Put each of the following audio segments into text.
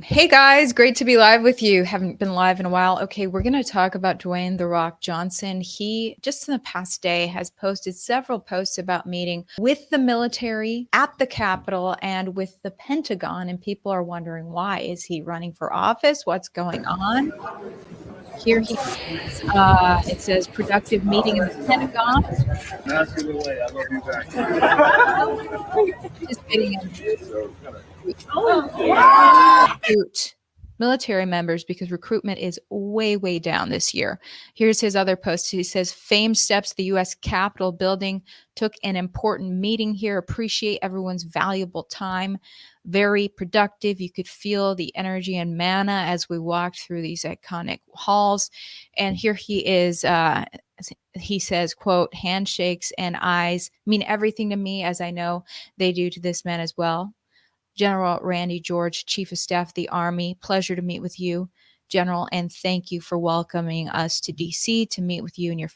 Hey guys, great to be live with you. Haven't been live in a while. Okay, we're going to talk about Dwayne "The Rock" Johnson. He just in the past day has posted several posts about meeting with the military at the Capitol and with the Pentagon, and people are wondering why. Is he running for office? What's going on? Here he is. It says productive meeting in the Pentagon. I love you back. Participating in recruit military members because recruitment is way down this year. Here's his other post. He says, famed steps the U.S. Capitol building, took an important meeting here, appreciate everyone's valuable time, very productive. You could feel the energy and manna as we walked through these iconic halls. And here he is. He says, quote, handshakes and eyes mean everything to me, as I know they do to this man as well. General Randy George, Chief of Staff of the Army, pleasure to meet with you, General, and thank you for welcoming us to DC to meet with you and your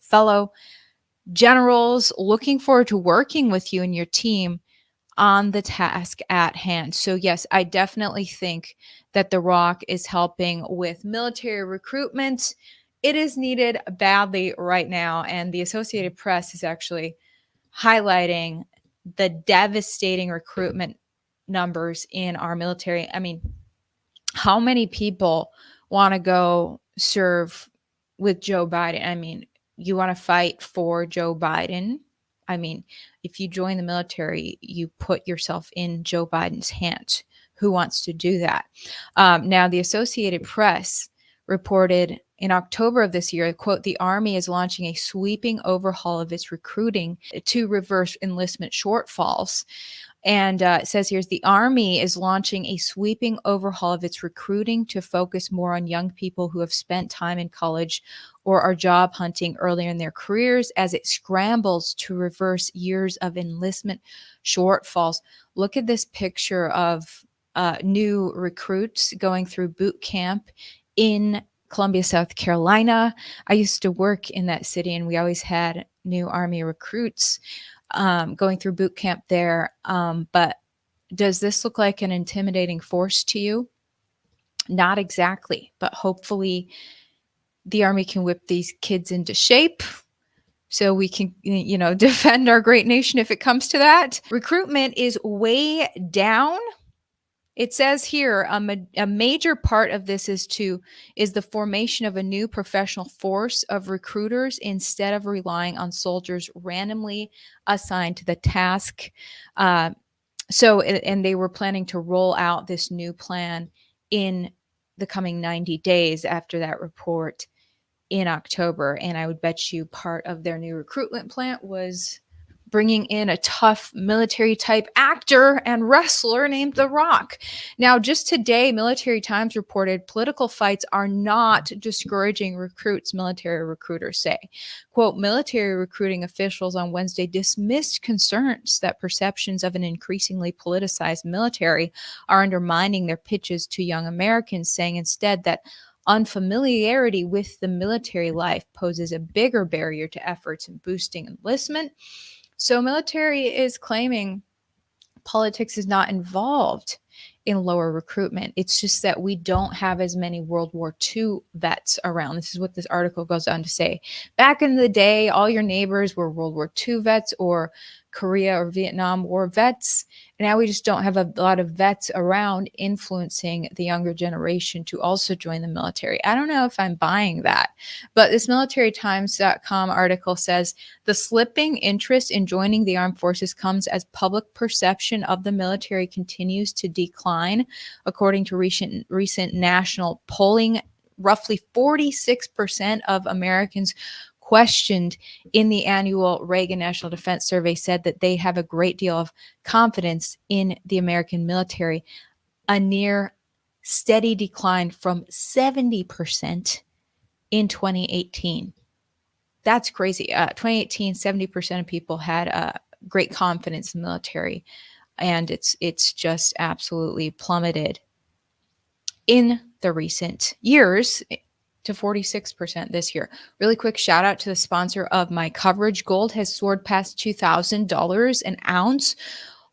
fellow generals. Looking forward to working with you and your team on the task at hand. So yes, I definitely think that The Rock is helping with military recruitment. It is needed badly right now, and the Associated Press is actually highlighting the devastating recruitment numbers in our military. I mean, how many people want to go serve with Joe Biden? I mean, you want to fight for Joe Biden? I mean, if you join the military, you put yourself in Joe Biden's hands. Who wants to do that? Now, the Associated Press reported in October of this year, quote, the Army is launching a sweeping overhaul of its recruiting to reverse enlistment shortfalls. And it says here's the Army is launching a sweeping overhaul of its recruiting to focus more on young people who have spent time in college or are job hunting earlier in their careers as it scrambles to reverse years of enlistment shortfalls. Look at this picture of new recruits going through boot camp in Columbia, South Carolina. I used to work in that city, and we always had new Army recruits going through boot camp there. But does this look like an intimidating force to you? Not exactly, but hopefully the Army can whip these kids into shape so we can, defend our great nation if it comes to that. Recruitment is way down. It says here a major part of this is the formation of a new professional force of recruiters instead of relying on soldiers randomly assigned to the task. And they were planning to roll out this new plan in the coming 90 days after that report in October. And I would bet you part of their new recruitment plan was bringing in a tough military type actor and wrestler named The Rock. Now, just today, Military Times reported political fights are not discouraging recruits, military recruiters say. Quote, military recruiting officials on Wednesday dismissed concerns that perceptions of an increasingly politicized military are undermining their pitches to young Americans, saying instead that unfamiliarity with the military life poses a bigger barrier to efforts in boosting enlistment. So military is claiming politics is not involved in lower recruitment. It's just that we don't have as many World War II vets around. This is what this article goes on to say. Back in the day, all your neighbors were World War II vets or Korea or Vietnam War vets. And now we just don't have a lot of vets around influencing the younger generation to also join the military. I don't know if I'm buying that, but this militarytimes.com article says the slipping interest in joining the armed forces comes as public perception of the military continues to decline. According to recent national polling, roughly 46% of Americans questioned in the annual Reagan National Defense Survey said that they have a great deal of confidence in the American military, a near steady decline from 70% in 2018. That's crazy. 2018, 70% of people had great confidence in the military, and it's just absolutely plummeted in the recent years to 46% this year. Really quick shout out to the sponsor of my coverage. Gold has soared past $2,000 an ounce.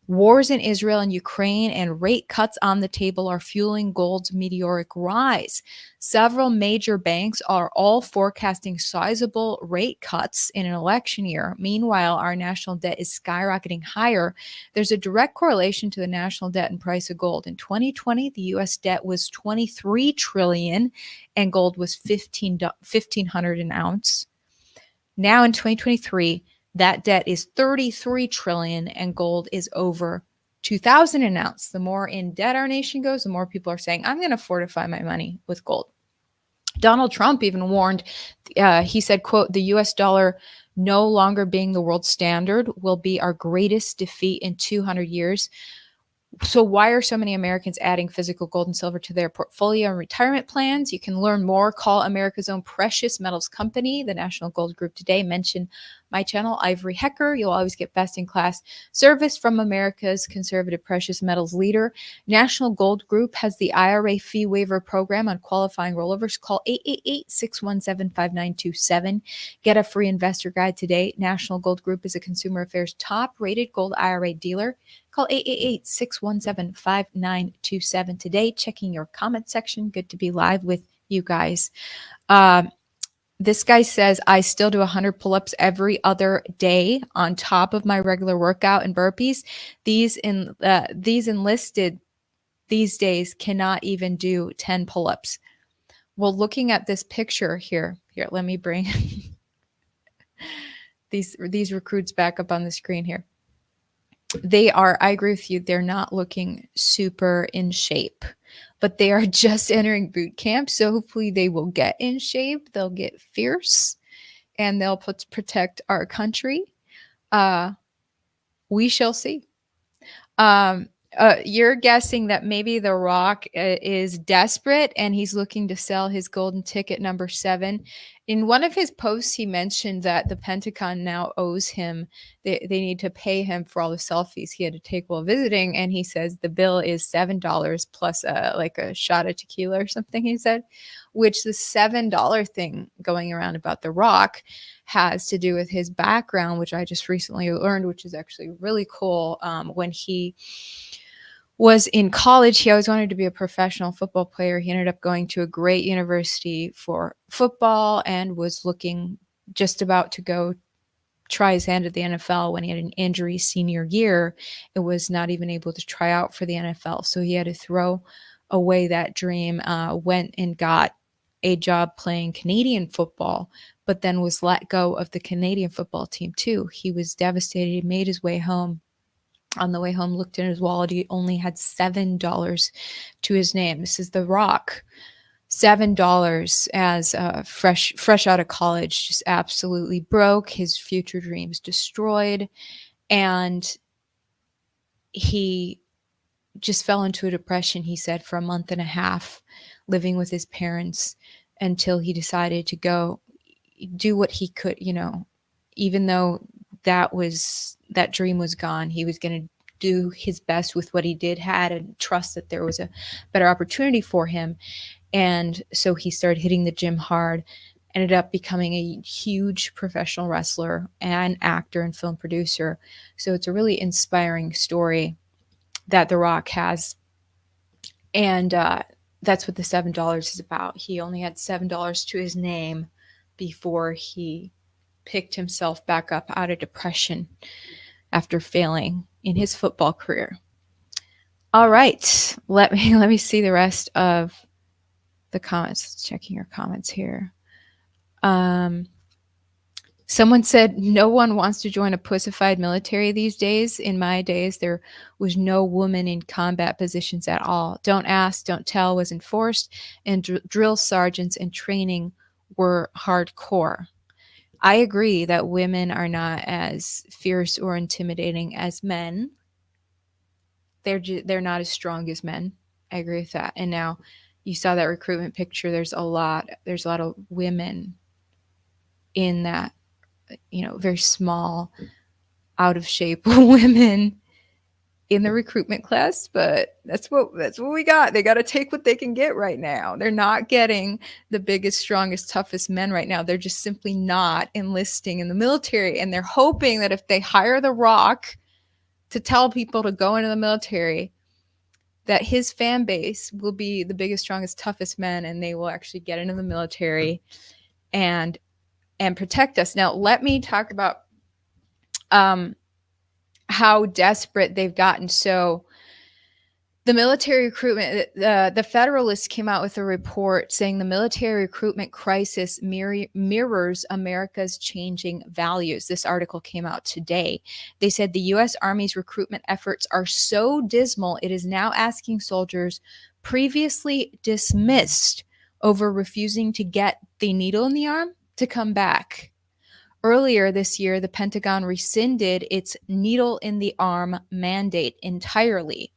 Wars in Israel and Ukraine and rate cuts on the table are fueling gold's meteoric rise. Several major banks are all forecasting sizable rate cuts in an election year. Meanwhile, our national debt is skyrocketing higher. There's a direct correlation to the national debt and price of gold. In 2020, the US debt was 23 trillion and gold was 1500 an ounce. Now in 2023, that debt is 33 trillion and gold is over 2000 an ounce. The more in debt our nation goes, the more people are saying, I'm going to fortify my money with gold. Donald Trump even warned, he said, quote, the US dollar no longer being the world standard will be our greatest defeat in 200 years. So why are so many Americans adding physical gold and silver to their portfolio and retirement plans? You can learn more. Call America's own precious metals company, the National Gold Group, today. Mention my channel, Ivory Hecker. You'll always get best in class service from America's conservative precious metals leader. National Gold Group has the IRA fee waiver program on qualifying rollovers. Call 888-617-5927. Get a free investor guide today. National Gold Group is a Consumer Affairs top-rated gold IRA dealer. Call 888-617-5927 today. Checking your comment section. Good to be live with you guys. This guy says, I still do 100 pull-ups every other day on top of my regular workout and burpees. These enlisted these days cannot even do 10 pull-ups. Well, looking at this picture here, let me bring these recruits back up on the screen here. I agree with you, they're not looking super in shape, but they are just entering boot camp. So hopefully they will get in shape. They'll get fierce and they'll protect our country. We shall see. You're guessing that maybe The Rock is desperate and he's looking to sell his golden ticket number 7. In one of his posts, he mentioned that the Pentagon now owes him, they need to pay him for all the selfies he had to take while visiting. And he says the bill is $7 plus like a shot of tequila or something, he said, which the $7 thing going around about The Rock has to do with his background, which I just recently learned, which is actually really cool. When he was in college, he always wanted to be a professional football player. He ended up going to a great university for football and was looking just about to go try his hand at the NFL when he had an injury senior year. It was not even able to try out for the NFL. So he had to throw away that dream, went and got a job playing Canadian football, but then was let go of the Canadian football team too. He was devastated. He made his way home. On the way home, looked in his wallet. He only had $7 to his name. This is The Rock. $7 as fresh out of college, just absolutely broke. His future dreams destroyed. And he just fell into a depression, he said, for a month and a half, living with his parents until he decided to go do what he could, even though that dream was gone. He was going to do his best with what he had and trust that there was a better opportunity for him. And so he started hitting the gym hard, ended up becoming a huge professional wrestler and actor and film producer. So it's a really inspiring story that The Rock has. And that's what the $7 is about. He only had $7 to his name before he picked himself back up out of depression after failing in his football career. All right, let me see the rest of the comments. Checking your comments here. Someone said no one wants to join a pussified military these days. In my days, there was no woman in combat positions at all. Don't ask, don't tell was enforced, and drill sergeants and training were hardcore. I agree that women are not as fierce or intimidating as men. They're not as strong as men. I agree with that. And now you saw that recruitment picture. There's a lot of women in that, very small, out of shape women in the recruitment class, but that's what we got. They got to take what they can get right now. They're not getting the biggest, strongest, toughest men right now. They're just simply not enlisting in the military. And they're hoping that if they hire The Rock, to tell people to go into the military, that his fan base will be the biggest, strongest, toughest men, and they will actually get into the military and protect us. Now, let me talk about how desperate they've gotten. So the military recruitment, the Federalist came out with a report saying the military recruitment crisis mirrors America's changing values. This article came out today. They said the U.S. Army's recruitment efforts are so dismal, it is now asking soldiers previously dismissed over refusing to get the needle in the arm to come back. Earlier this year, the Pentagon rescinded its needle in the arm mandate entirely.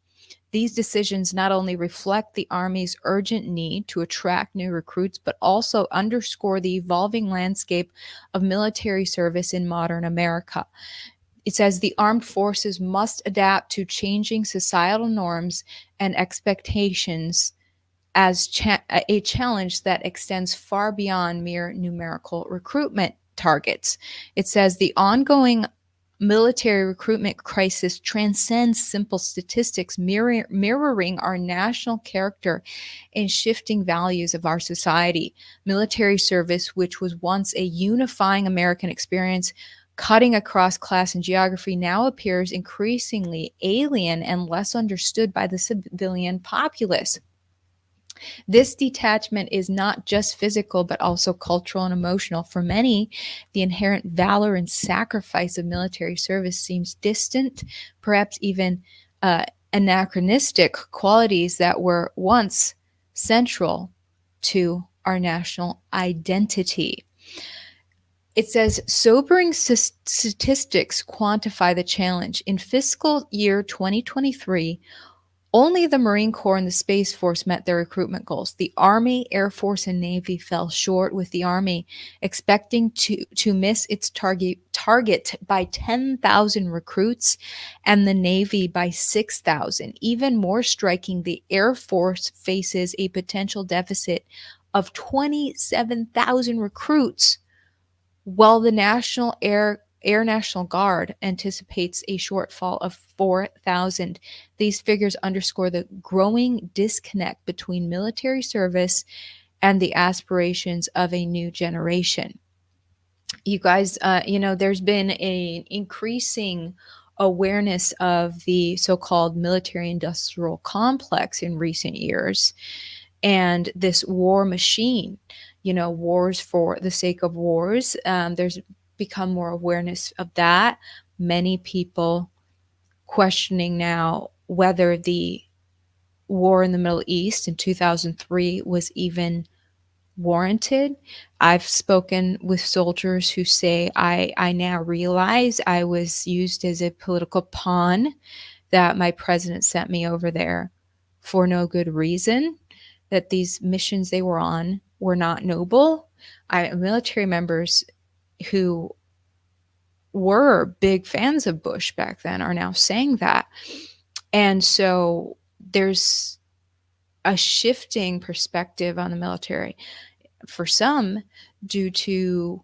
These decisions not only reflect the Army's urgent need to attract new recruits, but also underscore the evolving landscape of military service in modern America. It says the armed forces must adapt to changing societal norms and expectations as a challenge that extends far beyond mere numerical recruitment targets. It says the ongoing military recruitment crisis transcends simple statistics, mirroring our national character and shifting values of our society. Military service, which was once a unifying American experience, cutting across class and geography, now appears increasingly alien and less understood by the civilian populace. This detachment is not just physical, but also cultural and emotional. For many, the inherent valor and sacrifice of military service seems distant, perhaps even anachronistic, qualities that were once central to our national identity. It says sobering statistics quantify the challenge. In fiscal year 2023, only the Marine Corps and the Space Force met their recruitment goals. The Army, Air Force, and Navy fell short, with the Army expecting to miss its target by 10,000 recruits and the Navy by 6,000. Even more striking, the Air Force faces a potential deficit of 27,000 recruits, while the Air National Guard anticipates a shortfall of 4,000. These figures underscore the growing disconnect between military service and the aspirations of a new generation. You guys, there's been an increasing awareness of the so-called military industrial complex in recent years, and this war machine, wars for the sake of wars. There's become more awareness of that. Many people questioning now whether the war in the Middle East in 2003 was even warranted. I've spoken with soldiers who say, I now realize I was used as a political pawn, that my president sent me over there for no good reason, that these missions they were on were not noble. Military members who were big fans of Bush back then are now saying that. And so there's a shifting perspective on the military. For some, due to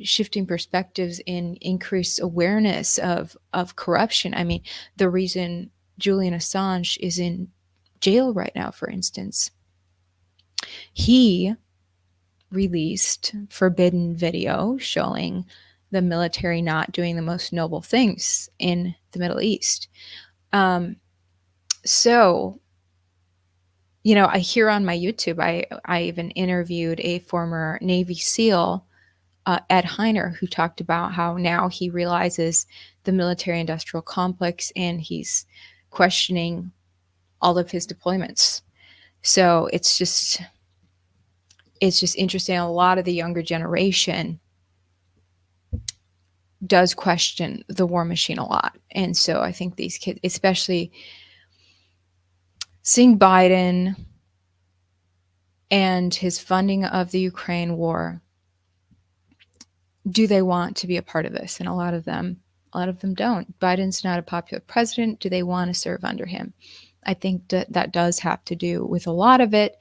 shifting perspectives in increased awareness of corruption. I mean, the reason Julian Assange is in jail right now, for instance, he released forbidden video showing the military not doing the most noble things in the Middle East. So, I hear on my YouTube, I even interviewed a former Navy SEAL, Ed Heiner, who talked about how now he realizes the military industrial complex and he's questioning all of his deployments. So it's just interesting. A lot of the younger generation does question the war machine a lot. And so I think these kids, especially seeing Biden and his funding of the Ukraine war, do they want to be a part of this? And a lot of them don't. Biden's not a popular president. Do they want to serve under him? I think that does have to do with a lot of it.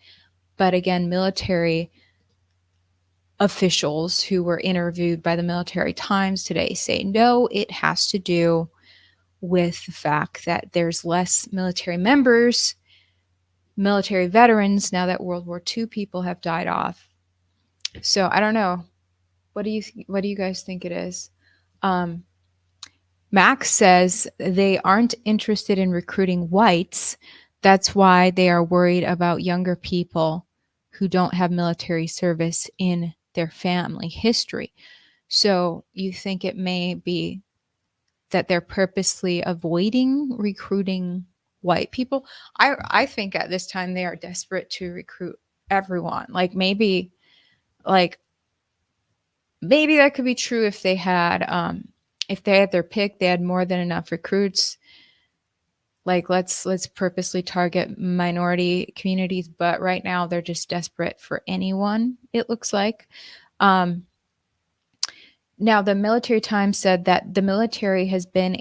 But again, military officials who were interviewed by the Military Times today say, no, it has to do with the fact that there's less military members, military veterans, now that World War II people have died off. So I don't know. What do you guys think it is? Max says they aren't interested in recruiting whites. That's why they are worried about younger people who don't have military service in their family history. So you think it may be that they're purposely avoiding recruiting white people? I think at this time they are desperate to recruit everyone. Like maybe that could be true if they had their pick, they had more than enough recruits. Like let's purposely target minority communities, but right now they're just desperate for anyone, it looks like. Now, the Military Times said that the military has been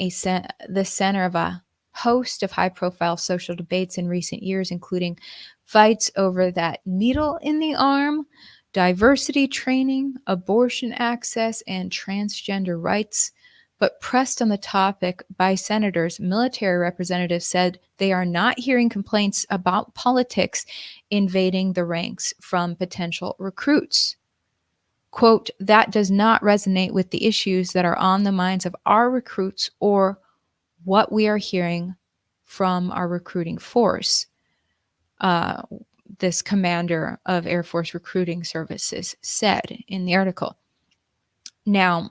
the center of a host of high-profile social debates in recent years, including fights over that needle in the arm, diversity training, abortion access, and transgender rights. But pressed on the topic by senators, military representatives said they are not hearing complaints about politics invading the ranks from potential recruits. Quote, that does not resonate with the issues that are on the minds of our recruits or what we are hearing from our recruiting force. This commander of Air Force Recruiting Services said in the article. Now,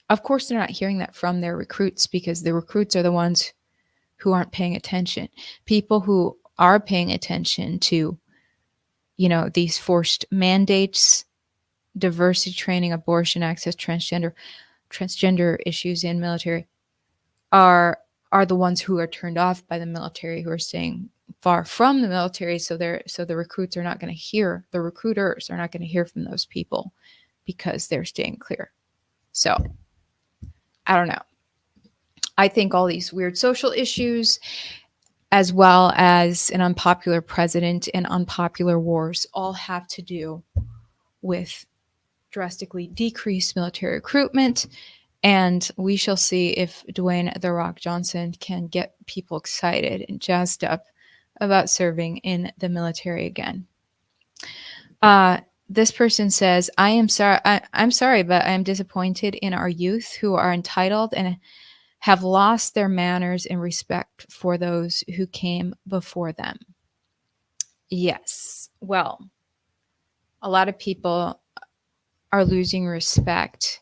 of course they're not hearing that from their recruits, because the recruits are the ones who aren't paying attention. People who are paying attention to, these forced mandates, diversity training, abortion access, transgender issues in military are the ones who are turned off by the military, who are staying far from the military. So the recruiters are not going to hear from those people because they're staying clear. So I don't know. I think all these weird social issues, as well as an unpopular president and unpopular wars, all have to do with drastically decreased military recruitment. And we shall see if Dwayne "The Rock" Johnson can get people excited and jazzed up about serving in the military again. This person says, I'm sorry, but I am disappointed in our youth who are entitled and have lost their manners and respect for those who came before them. Yes. Well, a lot of people are losing respect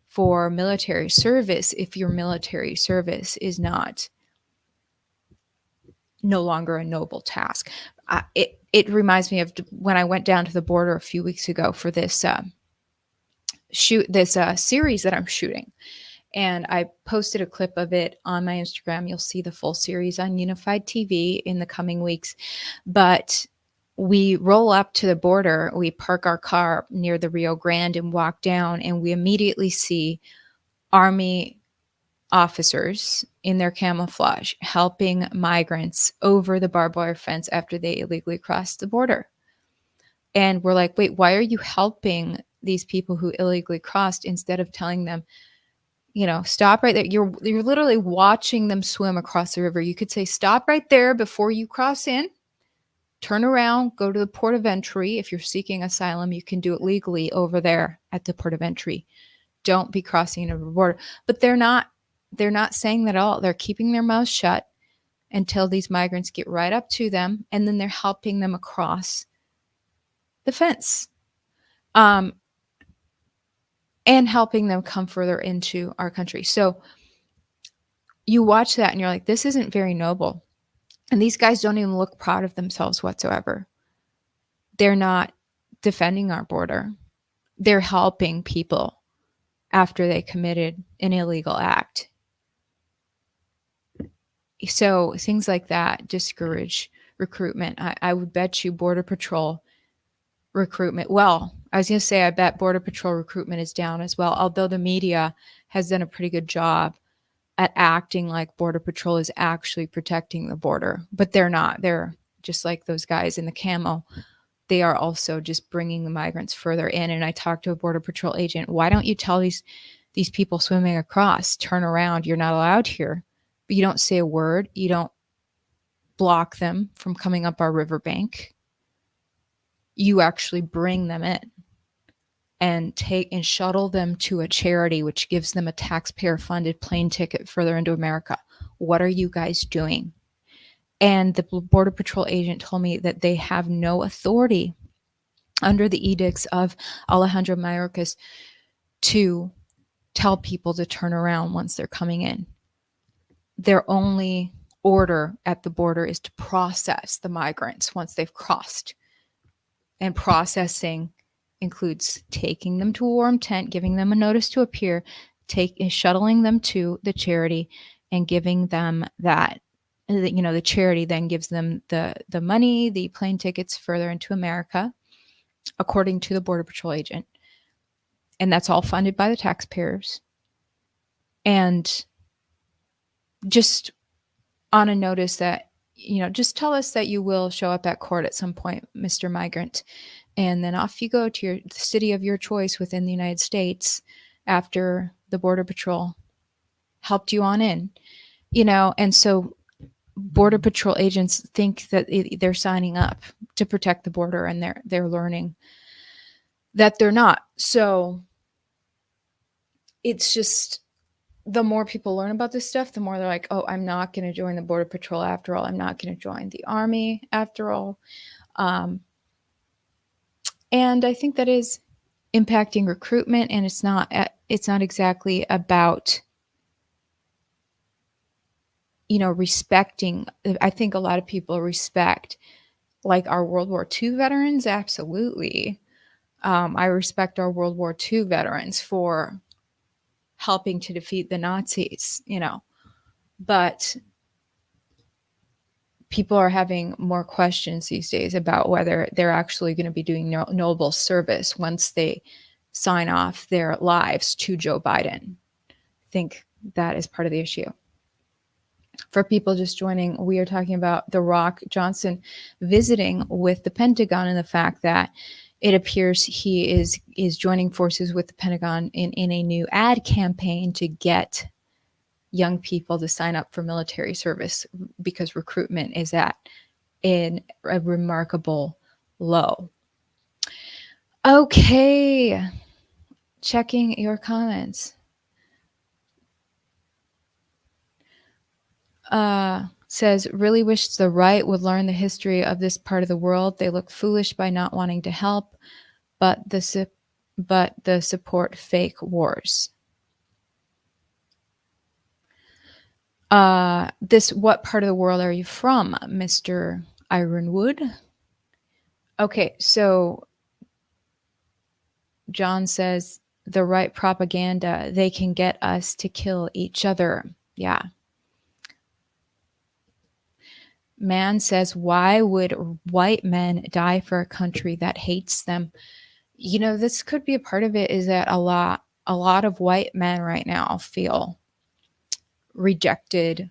for military service if your military service is no longer a noble task. It reminds me of when I went down to the border a few weeks ago for this series that I'm shooting. And I posted a clip of it on my Instagram. You'll see the full series on Unified TV in the coming weeks. But we roll up to the border, we park our car near the Rio Grande and walk down, and we immediately see Army officers in their camouflage helping migrants over the barbed wire fence after they illegally crossed the border. And we're like, wait, why are you helping these people who illegally crossed instead of telling them, stop right there? You're literally watching them swim across the river. You could say, stop right there before you cross in, turn around, go to the port of entry. If you're seeking asylum, you can do it legally over there at the port of entry. Don't be crossing over the border. But they're not saying that at all. They're keeping their mouths shut until these migrants get right up to them, and then they're helping them across the fence. And helping them come further into our country. So you watch that and you're like, this isn't very noble. And these guys don't even look proud of themselves whatsoever. They're not defending our border. They're helping people after they committed an illegal act. So things like that discourage recruitment. I would bet you Border Patrol recruitment. Well, I was going to say, I bet Border Patrol recruitment is down as well, although the media has done a pretty good job at acting like Border Patrol is actually protecting the border. But they're not. They're just like those guys in the camo. They are also just bringing the migrants further in. And I talked to a Border Patrol agent. Why don't you tell these these people swimming across, turn around, you're not allowed here. But you don't say a word. You don't block them from coming up our riverbank. You actually bring them in and take and shuttle them to a charity, which gives them a taxpayer funded plane ticket further into America. What are you guys doing? And the Border Patrol agent told me that they have no authority under the edicts of Alejandro Mayorkas to tell people to turn around once they're coming in. Their only order at the border is to process the migrants once they've crossed. And processing includes taking them to a warm tent, giving them a notice to appear, shuttling them to the charity, and giving them that. The charity then gives them the money, the plane tickets further into America, according to the Border Patrol agent. And that's all funded by the taxpayers. And just on a notice that, just tell us that you will show up at court at some point, Mr. Migrant. And then off you go to the city of your choice within the United States after the Border Patrol helped you on in, and so Border Patrol agents think that they're signing up to protect the border, and they're learning that they're not. So it's just, the more people learn about this stuff, the more they're like, oh, I'm not going to join the Border Patrol after all. I'm not going to join the Army after all. And I think that is impacting recruitment, and it's not exactly about, respecting. I think a lot of people respect, like, our World War II veterans. Absolutely. I respect our World War II veterans for helping to defeat the Nazis, but people are having more questions these days about whether they're actually going to be doing noble service once they sign off their lives to Joe Biden. I think that is part of the issue. For people just joining, we are talking about The Rock Johnson visiting with the Pentagon, and the fact that it appears he is joining forces with the Pentagon in a new ad campaign to get young people to sign up for military service, because recruitment is at a remarkable low. Okay, checking your comments. Says, really wish the right would learn the history of this part of the world. They look foolish by not wanting to help, but the support fake wars. What part of the world are you from, Mr. Ironwood? Okay, so John says, the right propaganda, they can get us to kill each other. Yeah. Man says, why would white men die for a country that hates them? This could be a part of it, is that a lot of white men right now feel rejected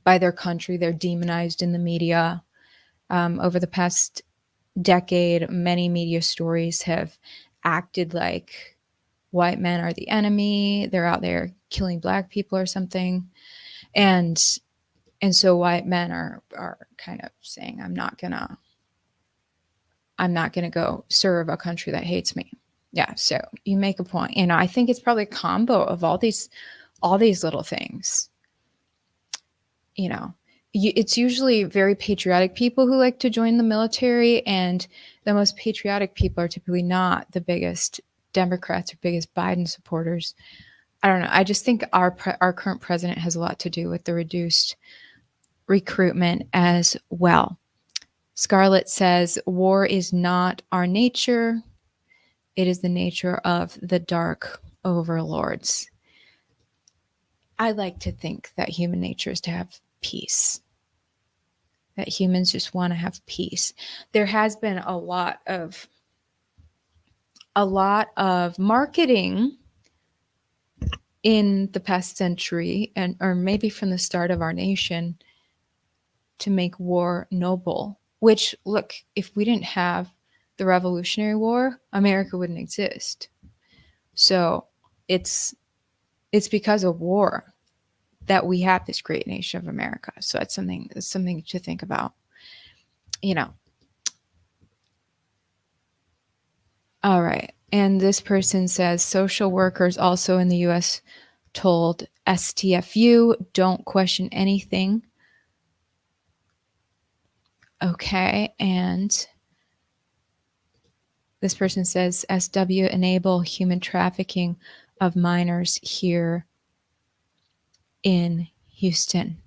by their country. They're demonized in the media. Over the past decade, many media stories have acted like white men are the enemy. They're out there killing black people or something. And so white men are kind of saying, I'm not gonna go serve a country that hates me. Yeah. So you make a point. I think it's probably a combo of all these little things. It's usually very patriotic people who like to join the military, and the most patriotic people are typically not the biggest Democrats or biggest Biden supporters. I don't know. I just think our current president has a lot to do with the reduced recruitment as well. Scarlett says, war is not our nature. It is the nature of the dark overlords. I like to think that human nature is to have peace, that humans just want to have peace. There has been a lot of marketing in the past century, or maybe from the start of our nation, to make war noble, which, look, if we didn't have the Revolutionary War, America wouldn't exist. So it's because of war that we have this great nation of America. So that's something to think about. You know. All right. And this person says social workers also in the US told STFU, don't question anything. Okay. And this person says SW enable human trafficking of minors here in Houston.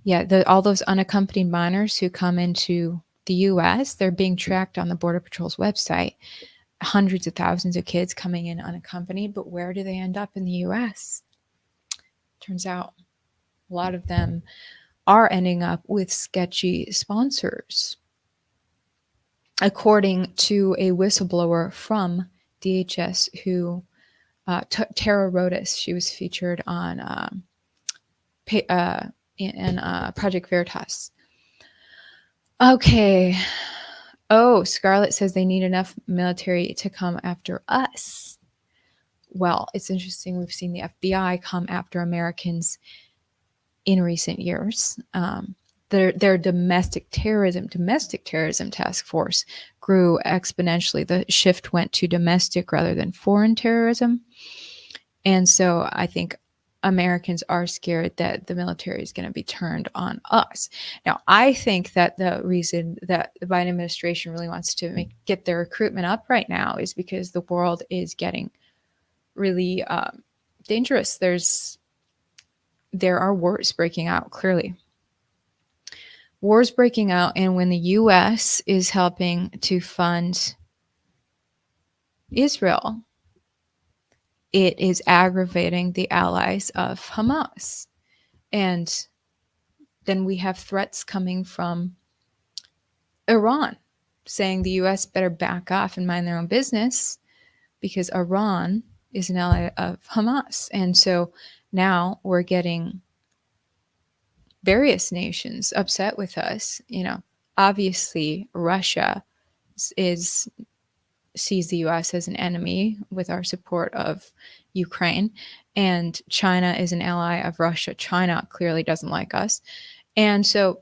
Yeah, all those unaccompanied minors who come into the US, they're being tracked on the Border Patrol's website. Hundreds of thousands of kids coming in unaccompanied, but where do they end up in the US? Turns out a lot of them are ending up with sketchy sponsors. According to a whistleblower from DHS who, Tara Rodas, she was featured on in Project Veritas. Okay. Oh, Scarlett says they need enough military to come after us. Well, it's interesting. We've seen the FBI come after Americans in recent years. Their domestic terrorism task force grew exponentially. The shift went to domestic rather than foreign terrorism. And so I think Americans are scared that the military is going to be turned on us. Now, I think that the reason that the Biden administration really wants to get their recruitment up right now is because the world is getting really dangerous. There are wars breaking out, clearly. Wars breaking out, and when the U.S. is helping to fund Israel, it is aggravating the allies of Hamas. And then we have threats coming from Iran saying the U.S. better back off and mind their own business because Iran is an ally of Hamas. And so now we're getting various nations upset with us. Obviously Russia sees the US as an enemy with our support of Ukraine, and China is an ally of Russia. China clearly doesn't like us. And so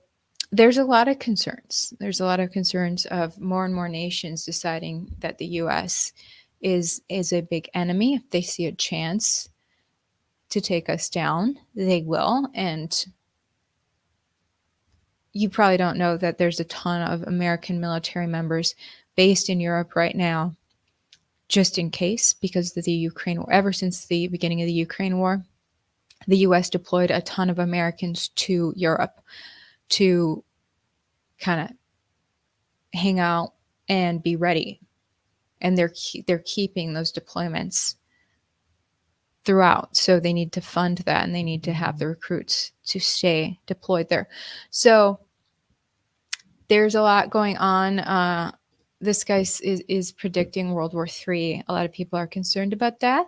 there's a lot of concerns. There's a lot of concerns of more and more nations deciding that the US is a big enemy. If they see a chance to take us down, they will. And you probably don't know that there's a ton of American military members based in Europe right now, just in case, because of the Ukraine war. Ever since the beginning of the Ukraine war, the US deployed a ton of Americans to Europe to kind of hang out and be ready. And they're keeping those deployments throughout. So they need to fund that, and they need to have the recruits to stay deployed there. So there's a lot going on. This guy is predicting World War III. A lot of people are concerned about that.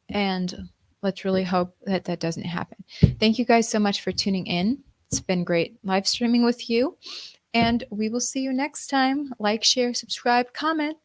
And let's really hope that that doesn't happen. Thank you guys so much for tuning in. It's been great live streaming with you. And we will see you next time. Like, share, subscribe, comment.